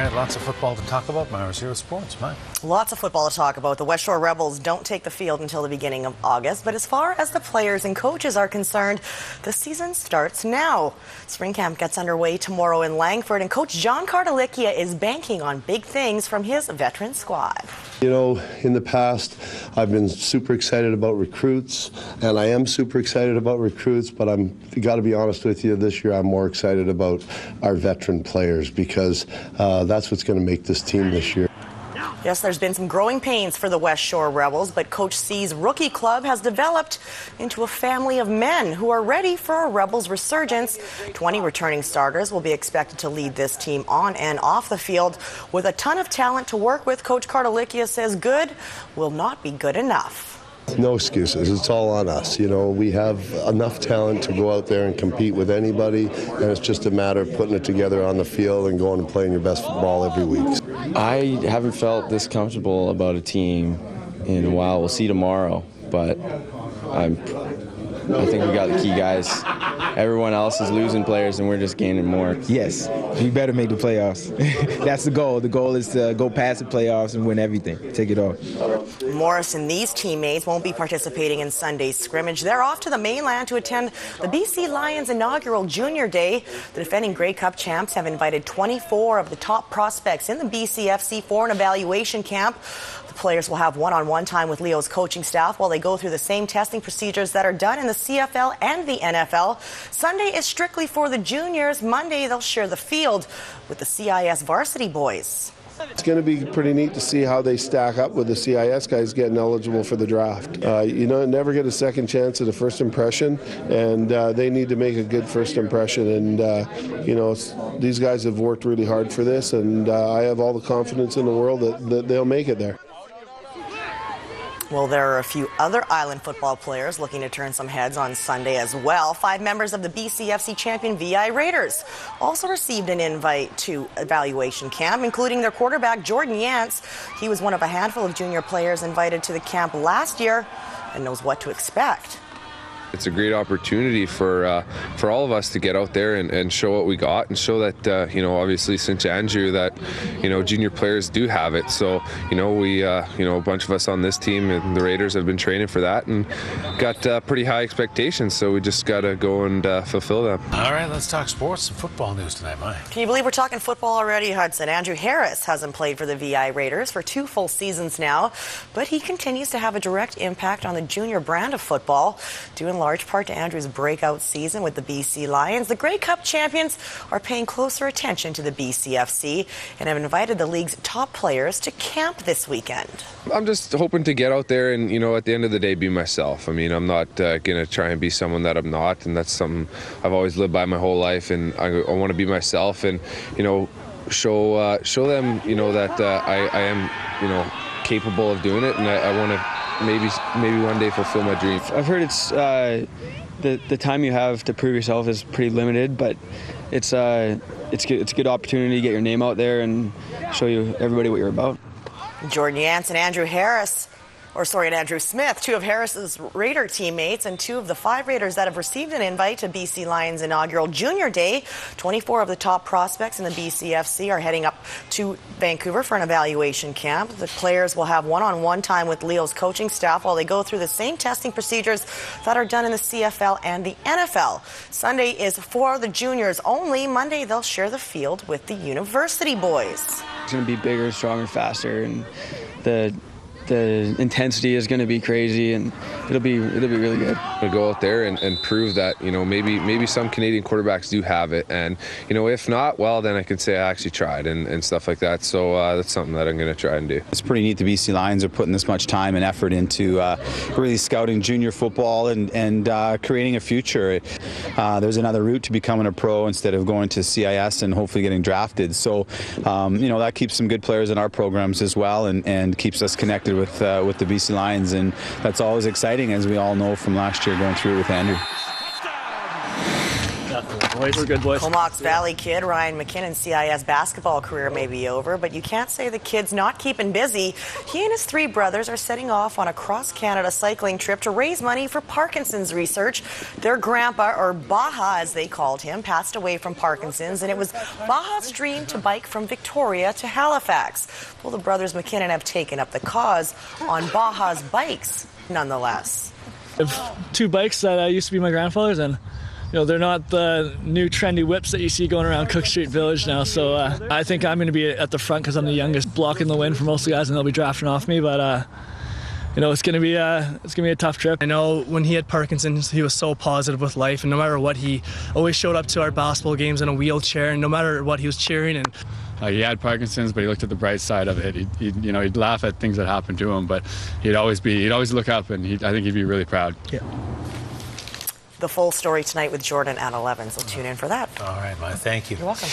right, lots of football to talk about. Myra's here with sports. Mike. Lots of football to talk about. The Westshore Rebels don't take the field until the beginning of August, but as far as the players and coaches are concerned, the season starts now. Spring camp gets underway tomorrow in Langford, and Coach John Cartalicchia is banking on big things from his veteran squad. You know, in the past, I've been super excited about recruits, and I am super excited about recruits, but I'm got to be honest with you, this year I'm more excited about our veteran players because that's what's going to make this team this year. Yes, there's been some growing pains for the Westshore Rebels, but Coach C's rookie club has developed into a family of men who are ready for a Rebels resurgence. 20 returning starters will be expected to lead this team on and off the field. With a ton of talent to work with, Coach Cartalicchia says good will not be good enough. No excuses. It's all on us. You know, we have enough talent to go out there and compete with anybody, and it's just a matter of putting it together on the field and going and playing your best football every week. I haven't felt this comfortable about a team in a while. We'll see tomorrow, but I think we got the key guys. Everyone else is losing players, and we're just gaining more. Yes, we better make the playoffs. That's the goal. The goal is to go past the playoffs and win everything. Take it all. Morris and these teammates won't be participating in Sunday's scrimmage. They're off to the mainland to attend the BC Lions' inaugural Junior Day. The defending Grey Cup champs have invited 24 of the top prospects in the BCFC for an evaluation camp. The players will have one-on-one time with Leo's coaching staff while they go through the same testing procedures that are done in the CFL and the NFL. Sunday is strictly for the juniors. Monday, they'll share the field with the CIS varsity boys. It's going to be pretty neat to see how they stack up with the CIS guys getting eligible for the draft. You know, never get a second chance at a first impression, and they need to make a good first impression. And, you know, these guys have worked really hard for this, and I have all the confidence in the world that they'll make it there. Well, there are a few other Island football players looking to turn some heads on Sunday as well. 5 members of the BCFC champion VI Raiders also received an invite to evaluation camp, including their quarterback Jordan Yance. He was one of a handful of junior players invited to the camp last year and knows what to expect. It's a great opportunity for all of us to get out there and show what we got and show that, you know, obviously St. Andrew, that, you know, junior players do have it. So, you know, we, you know, a bunch of us on this team and the Raiders have been training for that and got pretty high expectations. So we just got to go and fulfill them. All right, let's talk sports and football news tonight, Mike. Can you believe we're talking football already, Hudson? Andrew Harris hasn't played for the VI Raiders for 2 full seasons now, but he continues to have a direct impact on the junior brand of football, due in large part to Andrew's breakout season with the BC Lions. The Grey Cup champions are paying closer attention to the BCFC and have invited the league's top players to camp this weekend. I'm just hoping to get out there and, you know, at the end of the day, be myself. I mean, I'm not going to try and be someone that I'm not, and that's something I've always lived by my whole life, and I want to be myself and, you know, show them, you know, that I am, you know, capable of doing it, and I want to maybe one day fulfill my dream. I've heard it's the time you have to prove yourself is pretty limited, but it's good. It's a good opportunity to get your name out there and show everybody what you're about. Jordan Yance and Andrew Smith, 2 of Harris's Raider teammates and 2 of the 5 Raiders that have received an invite to BC Lions' inaugural Junior Day. 24 of the top prospects in the BCFC are heading up to Vancouver for an evaluation camp. The players will have one-on-one time with Leo's coaching staff while they go through the same testing procedures that are done in the CFL and the NFL. Sunday is for the juniors only. Monday, they'll share the field with the university boys. It's going to be bigger, stronger, faster, and the intensity is going to be crazy, and it'll be really good. To go out there and prove that, you know, maybe some Canadian quarterbacks do have it, and, you know, if not, well, then I can say I actually tried and stuff like that. So that's something that I'm going to try and do. It's pretty neat the BC Lions are putting this much time and effort into really scouting junior football and creating a future. There's another route to becoming a pro instead of going to CIS and hopefully getting drafted. So, you know, that keeps some good players in our programs as well, and keeps us connected with the BC Lions, and that's always exciting, as we all know from last year going through it with Andrew. We're good, boys. Comox Valley kid Ryan MacKinnon's CIS basketball career may be over, but you can't say the kid's not keeping busy. He and his 3 brothers are setting off on a cross-Canada cycling trip to raise money for Parkinson's research. Their grandpa, or Baja as they called him, passed away from Parkinson's, and it was Baja's dream to bike from Victoria to Halifax. Well, the brothers MacKinnon have taken up the cause on Baja's bikes, nonetheless. I have 2 bikes that used to be my grandfather's, and they're not the new trendy whips that you see going around Cook Street Village now. So I think I'm going to be at the front because I'm the youngest, blocking the wind for most of the guys, and they'll be drafting off me. But it's going to be a tough trip. I know when he had Parkinson's, he was so positive with life, and no matter what, he always showed up to our basketball games in a wheelchair, and no matter what, he was cheering. And he had Parkinson's, but he looked at the bright side of it. He'd laugh at things that happened to him, but he'd always look up, and I think he'd be really proud. Yeah. The full story tonight with Jordan at 11, so tune in for that. All right, Maya, thank you. You're welcome.